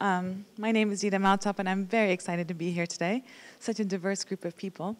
My name is Didem Altop, and I'm very excited to be here today. Such a diverse group of people.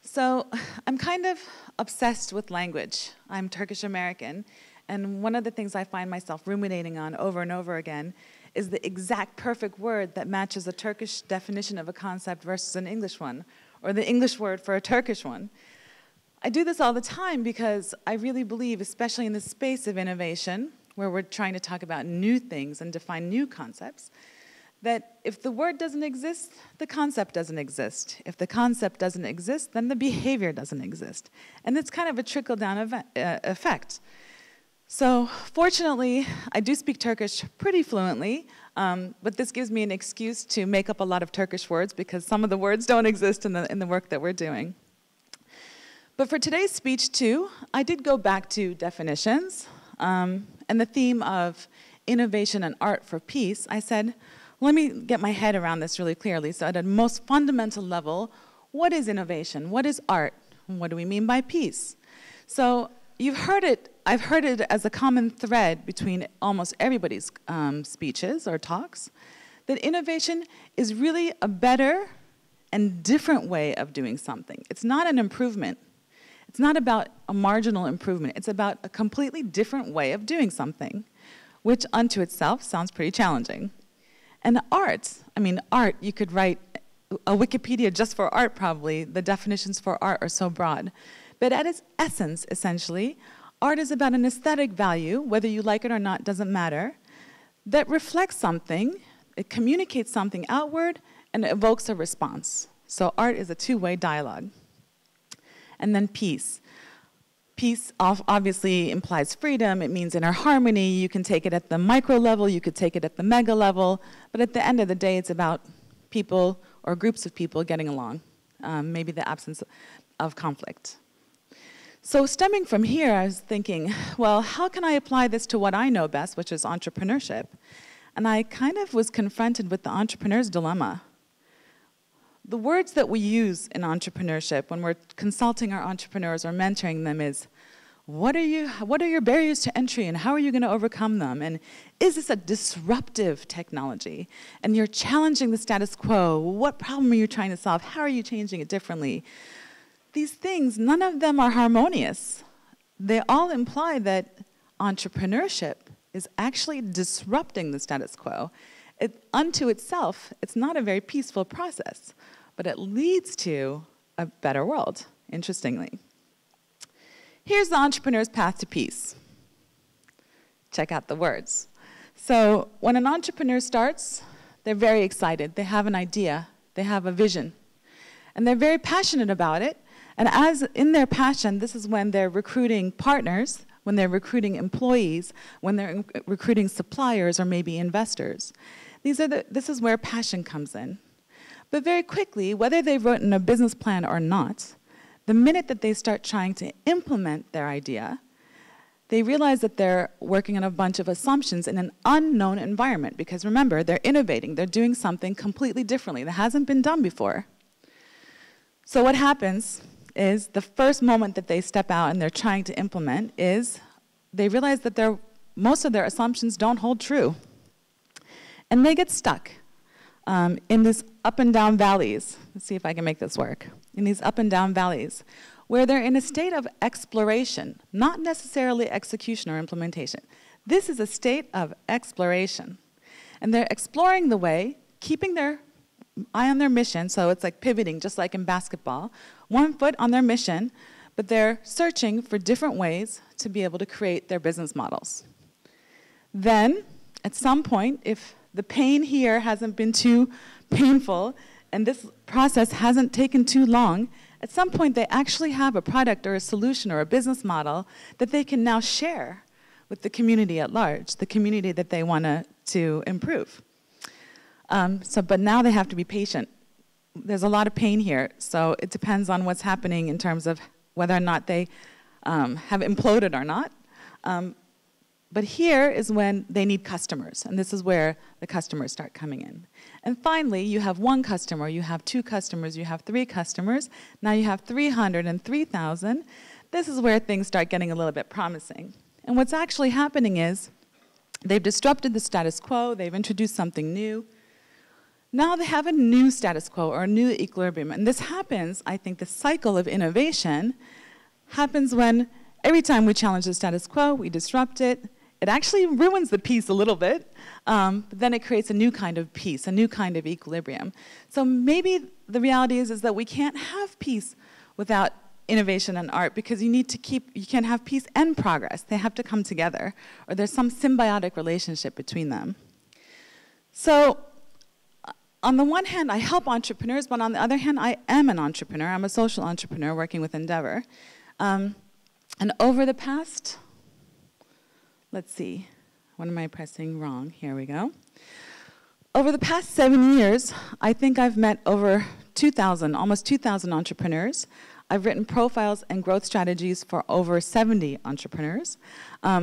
So I'm kind of obsessed with language. I'm Turkish American, and one of the things I find myself ruminating on over and over again is the exact perfect word that matches a Turkish definition of a concept versus an English one, or the English word for a Turkish one. I do this all the time because I really believe, especially in the space of innovation, where we're trying to talk about new things and define new concepts, that if the word doesn't exist, the concept doesn't exist. If the concept doesn't exist, then the behavior doesn't exist. And it's kind of a trickle-down effect. So fortunately, I do speak Turkish pretty fluently, but this gives me an excuse to make up a lot of Turkish words because some of the words don't exist in the work that we're doing. But for today's speech, too, I did go back to definitions. And the theme of innovation and art for peace, I said, let me get my head around this really clearly. So at a most fundamental level, what is innovation? What is art? And what do we mean by peace? So you've heard it, I've heard it as a common thread between almost everybody's speeches or talks, that innovation is really a better and different way of doing something. It's not an improvement. It's not about a marginal improvement. It's about a completely different way of doing something, which unto itself sounds pretty challenging. And art, you could write a Wikipedia just for art probably. The definitions for art are so broad. But at its essence, essentially, art is about an aesthetic value, whether you like it or not doesn't matter, that reflects something, it communicates something outward, and it evokes a response. So art is a two-way dialogue. And then peace. Peace obviously implies freedom. It means inner harmony. You can take it at the micro level. You could take it at the mega level. But at the end of the day, it's about people or groups of people getting along, maybe the absence of conflict. So stemming from here, I was thinking, well, how can I apply this to what I know best, which is entrepreneurship? And I kind of was confronted with the entrepreneur's dilemma. The words that we use in entrepreneurship when we're consulting our entrepreneurs or mentoring them is, what are your barriers to entry and how are you going to overcome them? And is this a disruptive technology? And you're challenging the status quo. What problem are you trying to solve? How are you changing it differently? These things, none of them are harmonious. They all imply that entrepreneurship is actually disrupting the status quo. Unto itself, it's not a very peaceful process, but it leads to a better world, interestingly. Here's the entrepreneur's path to peace. Check out the words. So when an entrepreneur starts, they're very excited. They have an idea. They have a vision. And they're very passionate about it. And as in their passion, this is when they're recruiting partners, when they're recruiting employees, when they're recruiting suppliers or maybe investors. This is where passion comes in. But very quickly, whether they've written a business plan or not, the minute that they start trying to implement their idea, they realize that they're working on a bunch of assumptions in an unknown environment. Because remember, they're innovating. They're doing something completely differently that hasn't been done before. So what happens is the first moment that they step out and they're trying to implement is they realize that most of their assumptions don't hold true. And they get stuck in these up and down valleys. Let's see if I can make this work. In these up and down valleys, where they're in a state of exploration, not necessarily execution or implementation. This is a state of exploration. And they're exploring the way, keeping their eye on their mission, so it's like pivoting, just like in basketball, one foot on their mission, but they're searching for different ways to be able to create their business models. Then, at some point, if the pain here hasn't been too painful, and this process hasn't taken too long, at some point they actually have a product or a solution or a business model that they can now share with the community at large, the community that they want to improve. But now they have to be patient. There's a lot of pain here, so it depends on what's happening in terms of whether or not they have imploded or not. But here is when they need customers, and this is where the customers start coming in. And finally, you have one customer, you have two customers, you have three customers. Now you have 300 and 3,000. This is where things start getting a little bit promising. And what's actually happening is They've disrupted the status quo. They've introduced something new. Now they have a new status quo or a new equilibrium. And this happens, I think the cycle of innovation happens when every time we challenge the status quo, we disrupt it. It actually ruins the peace a little bit, but then it creates a new kind of peace, a new kind of equilibrium. So maybe the reality is that we can't have peace without innovation and art, because you can't have peace and progress. They have to come together, or there's some symbiotic relationship between them. So on the one hand, I help entrepreneurs, but on the other hand, I am an entrepreneur. I'm a social entrepreneur working with Endeavor. And over the past, let's see, what am I pressing wrong? Here we go. Over the past 7 years, I think I've met over 2,000, almost 2,000 entrepreneurs. I've written profiles and growth strategies for over 70 entrepreneurs.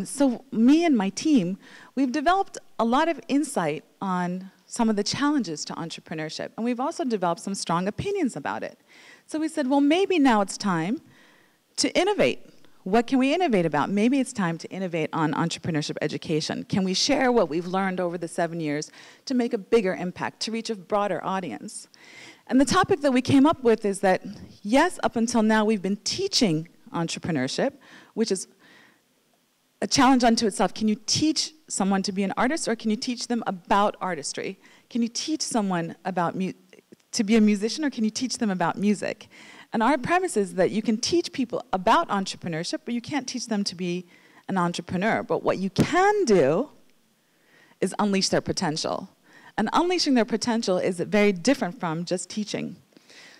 So me and my team, we've developed a lot of insight on some of the challenges to entrepreneurship, and we've also developed some strong opinions about it. So we said, well, maybe now it's time to innovate. What can we innovate about? Maybe it's time to innovate on entrepreneurship education. Can we share what we've learned over the 7 years to make a bigger impact, to reach a broader audience? And the topic that we came up with is that, yes, up until now we've been teaching entrepreneurship, which is a challenge unto itself. Can you teach someone to be an artist, or can you teach them about artistry? Can you teach someone about to be a musician, or can you teach them about music? And our premise is that you can teach people about entrepreneurship, but you can't teach them to be an entrepreneur. But what you can do is unleash their potential. And unleashing their potential is very different from just teaching.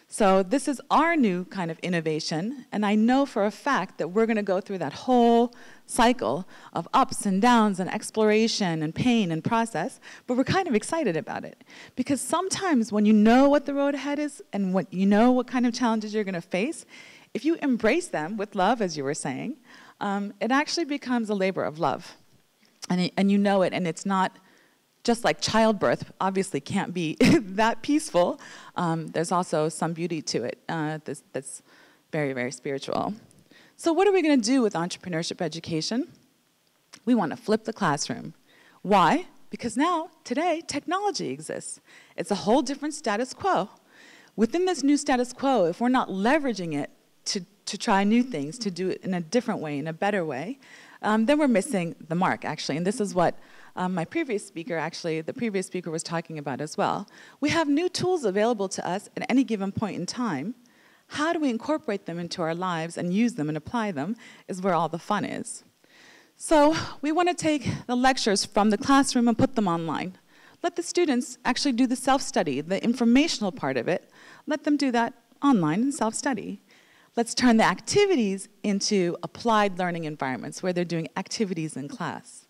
So this is our new kind of innovation, and I know for a fact that we're going to go through that whole cycle of ups and downs and exploration and pain and process, but we're kind of excited about it. Because sometimes when you know what the road ahead is and when you know what kind of challenges you're going to face, if you embrace them with love, as you were saying, it actually becomes a labor of love. And you know it, and it's not just like childbirth obviously can't be that peaceful. There's also some beauty to it that's very, very spiritual. So what are we going to do with entrepreneurship education? We want to flip the classroom. Why? Because now, today, technology exists. It's a whole different status quo. Within this new status quo, if we're not leveraging it to try new things, to do it in a different way, in a better way, then we're missing the mark, actually. And this is what the previous speaker was talking about as well. We have new tools available to us at any given point in time. How do we incorporate them into our lives and use them and apply them is where all the fun is. So we want to take the lectures from the classroom and put them online. Let the students actually do the self-study, the informational part of it. Let them do that online and self-study. Let's turn the activities into applied learning environments where they're doing activities in class.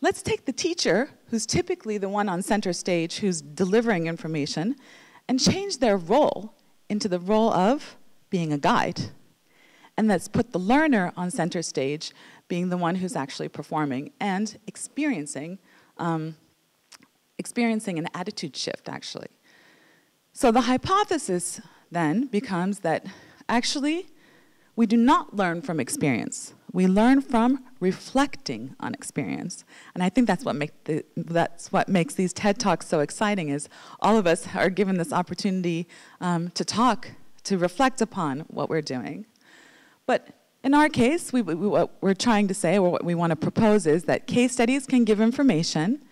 Let's take the teacher, who's typically the one on center stage who's delivering information, and change their role into the role of being a guide. And let's put the learner on center stage, being the one who's actually performing and experiencing an attitude shift, actually. So the hypothesis then becomes that actually we do not learn from experience. We learn from reflecting on experience. And I think that's what makes these TED Talks so exciting, is all of us are given this opportunity to talk, to reflect upon what we're doing. But in our case, what we're trying to say, or what we want to propose, is that case studies can give information,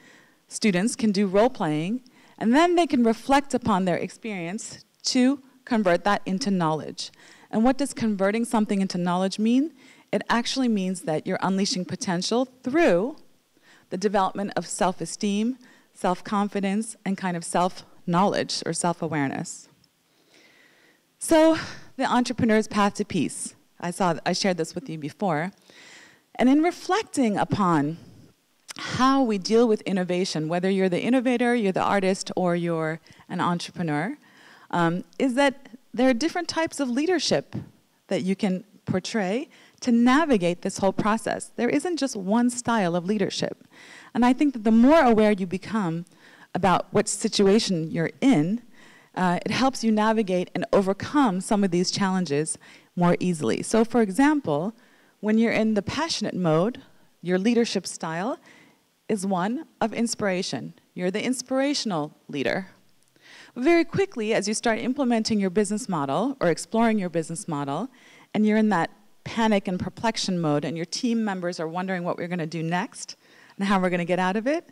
students can do role-playing, and then they can reflect upon their experience to convert that into knowledge. And what does converting something into knowledge mean? It actually means that you're unleashing potential through the development of self-esteem, self-confidence, and kind of self-knowledge or self-awareness. So the entrepreneur's path to peace. I shared this with you before. And in reflecting upon how we deal with innovation, whether you're the innovator, you're the artist, or you're an entrepreneur, is that there are different types of leadership that you can portray to navigate this whole process. There isn't just one style of leadership. And I think that the more aware you become about what situation you're in, it helps you navigate and overcome some of these challenges more easily. So for example, when you're in the passionate mode, your leadership style is one of inspiration. You're the inspirational leader. Very quickly, as you start implementing your business model or exploring your business model, and you're in that panic and perplexion mode, and your team members are wondering what we're going to do next and how we're going to get out of it,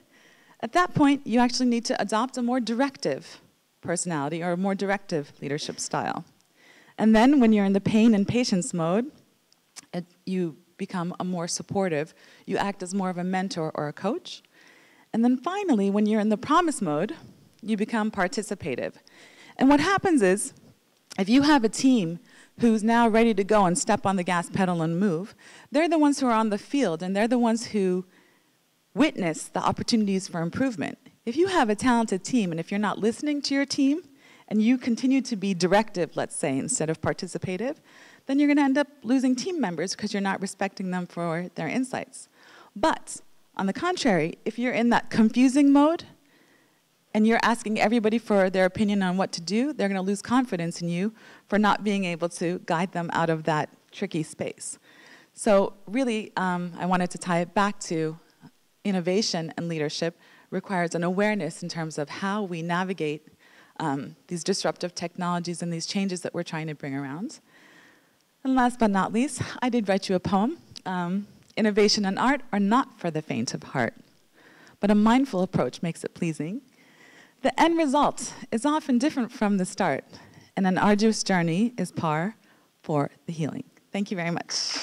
at that point, you actually need to adopt a more directive personality or a more directive leadership style. And then when you're in the pain and patience mode, you become a more supportive. You act as more of a mentor or a coach. And then finally, when you're in the promise mode, you become participative. And what happens is, if you have a team who's now ready to go and step on the gas pedal and move, they're the ones who are on the field, and they're the ones who witness the opportunities for improvement. If you have a talented team, and if you're not listening to your team, and you continue to be directive, let's say, instead of participative, then you're going to end up losing team members because you're not respecting them for their insights. But on the contrary, if you're in that confusing mode, and you're asking everybody for their opinion on what to do, they're going to lose confidence in you for not being able to guide them out of that tricky space. So really, I wanted to tie it back to innovation and leadership requires an awareness in terms of how we navigate these disruptive technologies and these changes that we're trying to bring around. And last but not least, I did write you a poem. Innovation and art are not for the faint of heart, but a mindful approach makes it pleasing. The end result is often different from the start, and an arduous journey is par for the healing. Thank you very much.